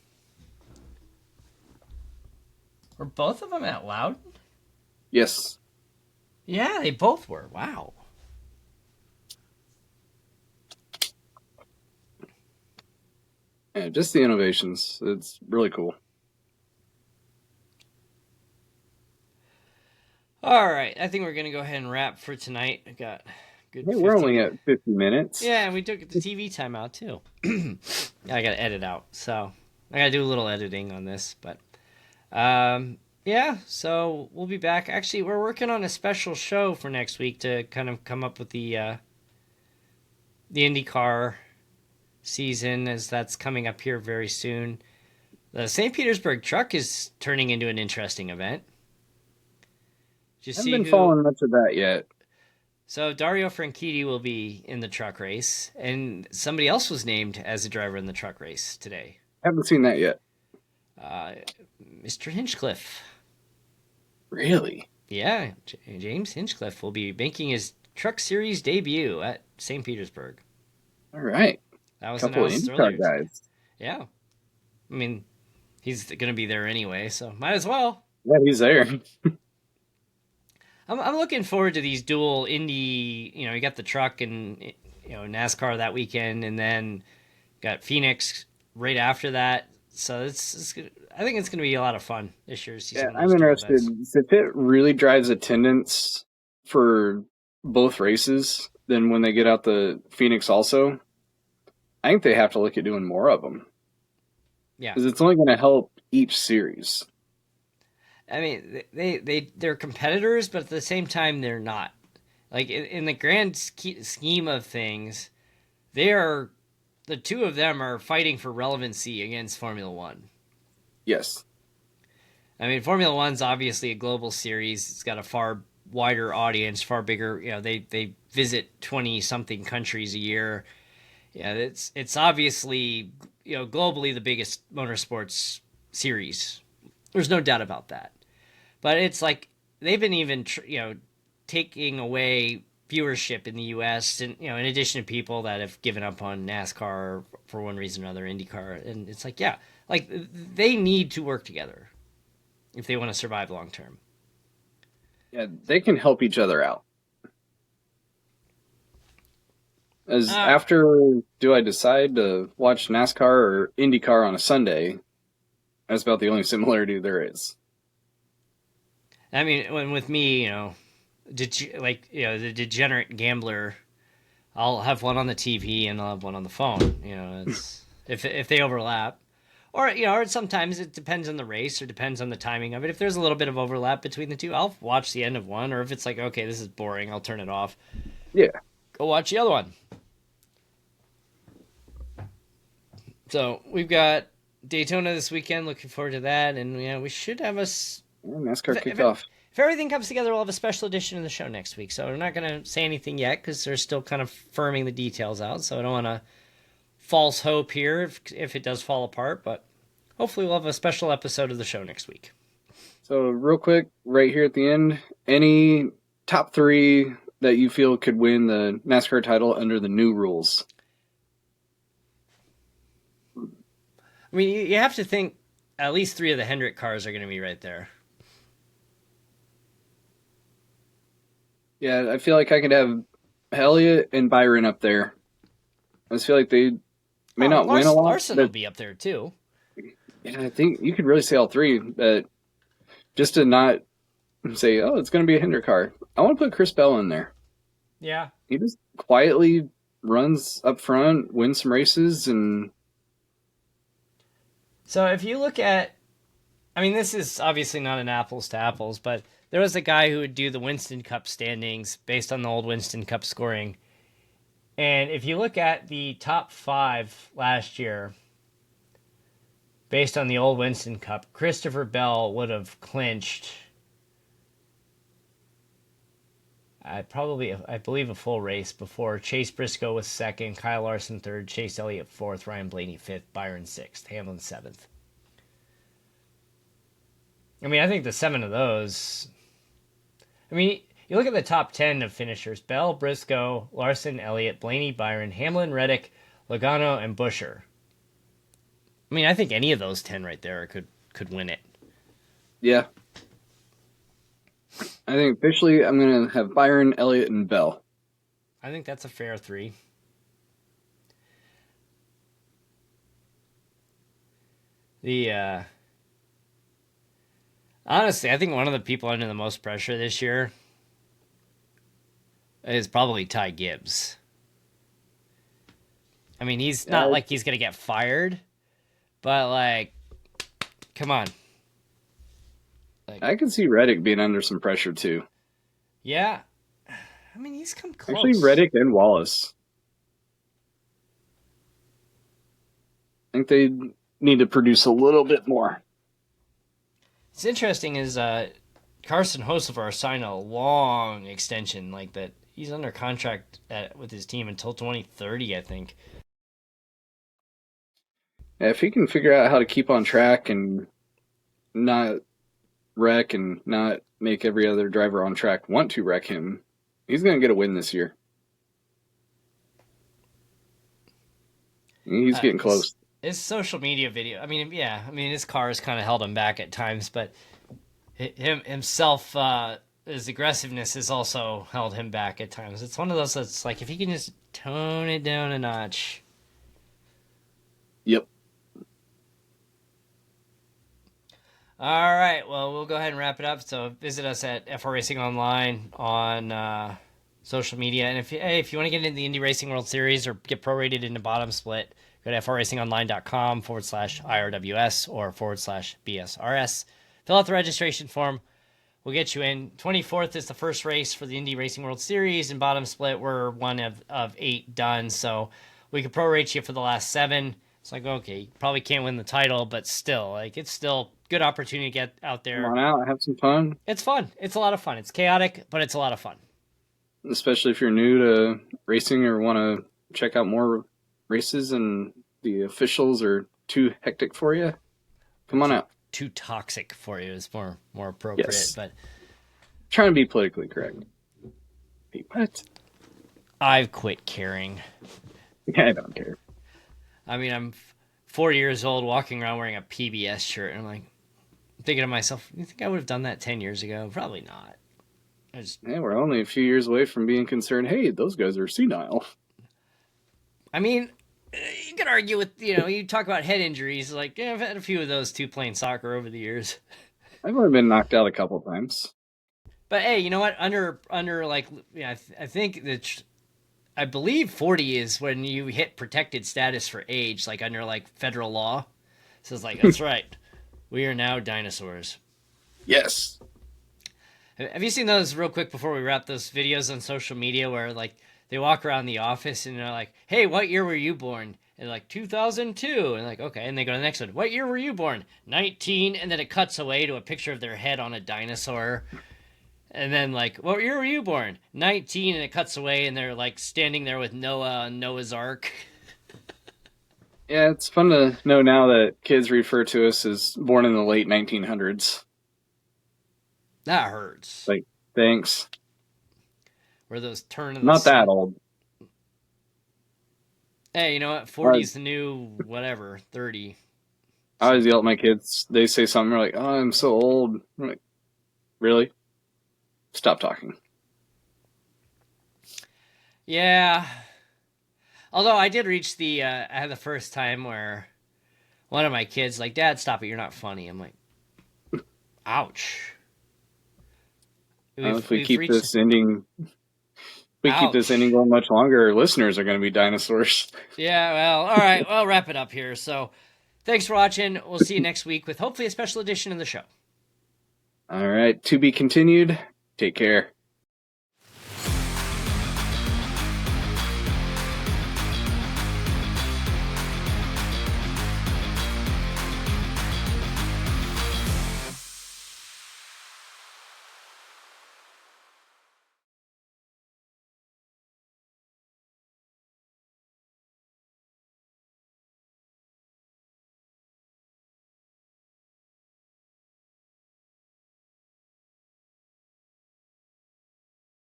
Were both of them at Loudon? Yes. Yeah, they both were. Wow. Yeah, just the innovations. It's really cool. All right, I think we're gonna go ahead and wrap for tonight. I got good Hey, we're 50 only minutes. at 50 minutes. Yeah, and we took the TV time out too. I gotta edit out, so I gotta do a little editing on this. But yeah, so we'll be back. Actually, we're working on a special show for next week to kind of come up with the IndyCar season, as that's coming up here very soon. The St. Petersburg Truck is turning into an interesting event. Did you I haven't see been who? following much of that yet. So Dario Franchitti will be in the truck race, and somebody else was named as a driver in the truck race today. Haven't seen that yet. Mr. Hinchcliffe. Really? Yeah, James Hinchcliffe will be making his Truck Series debut at St. Petersburg. All right. That was Couple of announced earlier IndyCar today. guys. Yeah, I mean, he's going to be there anyway, so might as well. Yeah, he's there. I'm looking forward to these dual Indy. You got the truck and NASCAR that weekend, and then got Phoenix right after that. So I think it's going to be a lot of fun this year to see Yeah, some of I'm those dual interested. events. If it really drives attendance for both races, then when they get out the Phoenix also, I think they have to look at doing more of them. Yeah, Because it's only going to help each series. I mean they're competitors, but at the same time they're not. Like in the grand scheme of things, they are the two of them are fighting for relevancy against Formula One. Yes. I mean, Formula One's obviously a global series. It's got a far wider audience, far bigger. They visit 20 something countries a year. Yeah, it's obviously globally the biggest motorsports series. There's no doubt about that. But it's like they've been even taking away viewership in the U.S. and in addition to people that have given up on NASCAR for one reason or another, IndyCar, and it's like they need to work together if they want to survive long term. Yeah, they can help each other out. As after do I decide to watch NASCAR or IndyCar on a Sunday? That's about the only similarity there is. I mean, when with me, the degenerate gambler, I'll have one on the TV and I'll have one on the phone. It's if they overlap, or sometimes it depends on the race or depends on the timing of it. If there's a little bit of overlap between the two, I'll watch the end of one, or if it's like, okay, this is boring, I'll turn it off. Yeah. Go watch the other one. So we've got Daytona this weekend. Looking forward to that, and we should have NASCAR kickoff. If everything comes together, we'll have a special edition of the show next week. So we're not going to say anything yet because they're still kind of firming the details out. So I don't want to false hope here if it does fall apart. But hopefully we'll have a special episode of the show next week. So real quick, right here at the end, any top three that you feel could win the NASCAR title under the new rules? I mean, you have to think at least three of the Hendrick cars are going to be right there. Yeah, I feel like I could have Elliott and Byron up there. I just feel like they may not win a lot. Larson will be up there too. Yeah, I think you could really say all three, but just to not say, oh, it's going to be a Hendrick car. I want to put Chris Bell in there. Yeah. He just quietly runs up front, wins some races, and... So if you look at... I mean, this is obviously not an apples to apples, but there was a guy who would do the Winston Cup standings based on the old Winston Cup scoring. And if you look at the top five last year, based on the old Winston Cup, Christopher Bell would have clinched. I believe a full race before Chase Briscoe was second, Kyle Larson third, Chase Elliott fourth, Ryan Blaney fifth, Byron sixth, Hamlin seventh. I mean, I think the 7 of those. I mean, you look at the top 10 of finishers: Bell, Briscoe, Larson, Elliott, Blaney, Byron, Hamlin, Reddick, Logano, and Buescher. I mean, I think any of those 10 right there could win it. Yeah. I think officially I'm going to have Byron, Elliott, and Bell. I think that's a fair 3. Honestly, I think one of the people under the most pressure this year is probably Ty Gibbs. I mean, he's not like he's going to get fired, but, like, come on. Like, I can see Reddick being under some pressure, too. Yeah. I mean, he's come close. Actually, Reddick and Wallace. I think they need to produce a little bit more. It's interesting is Carson Hocevar signed a long extension like that. He's under contract with his team until 2030, I think. Yeah, if he can figure out how to keep on track and not wreck and not make every other driver on track want to wreck him, he's going to get a win this year. He's getting close. His social media video, I mean, yeah, I mean, his car has kind of held him back at times, but himself, his aggressiveness has also held him back at times. It's one of those that's like, if he can just tone it down a notch. Yep. All right, well, we'll go ahead and wrap it up. So visit us at F4 Racing Online on social media. And if you want to get into the Indy Racing World Series or get prorated into bottom split, go to frracingonline.com/IRWS or /BSRS. Fill out the registration form. We'll get you in. 24th is the first race for the Indy Racing World Series. And bottom split, we're one of 8 done. So we could prorate you for the last 7. It's like, okay, you probably can't win the title, but still, like, it's still good opportunity to get out there. Come on out, have some fun. It's fun. It's a lot of fun. It's chaotic, but it's a lot of fun. Especially if you're new to racing or want to check out more races and the officials are too hectic for you. Come on out. Too toxic for you is more appropriate. Yes. But trying to be politically correct. What? I've quit caring. Yeah, I don't care. I mean, I'm 40 years old walking around wearing a PBS shirt, and I'm like, thinking to myself, you think I would have done that 10 years ago? Probably not. Yeah, we're only a few years away from being concerned, hey, those guys are senile. I mean, you could argue with, you talk about head injuries, like, yeah, I've had a few of those too playing soccer over the years. I've only been knocked out a couple times. But hey, you know what? Under like, I think that I believe 40 is when you hit protected status for age, like under like federal law. So it's like, that's right. We are now dinosaurs. Yes. Have you seen those real quick before we wrap those videos on social media where like they walk around the office and they're like, hey, what year were you born? And like 2002. And like, okay. And they go to the next one. What year were you born? 19. And then it cuts away to a picture of their head on a dinosaur. And then, like, what year were you born? 19, and it cuts away, and they're, like, standing there with Noah and Noah's Ark. Yeah, it's fun to know now that kids refer to us as born in the late 1900s. That hurts. Like, thanks. Where those turn Not that old. Hey, you know what? 40 is the new, whatever, 30. I always yell at my kids. They say something, they're like, oh, I'm so old. I'm like, really? Stop talking. Yeah. Although I did reach I had the first time where one of my kids like, Dad, stop it, you're not funny. I'm like, ouch. If we keep this ending going much longer, our listeners are going to be dinosaurs. Yeah, well, all right, well, wrap it up here. So thanks for watching. We'll see you next week with hopefully a special edition of the show. All right, to be continued. Take care.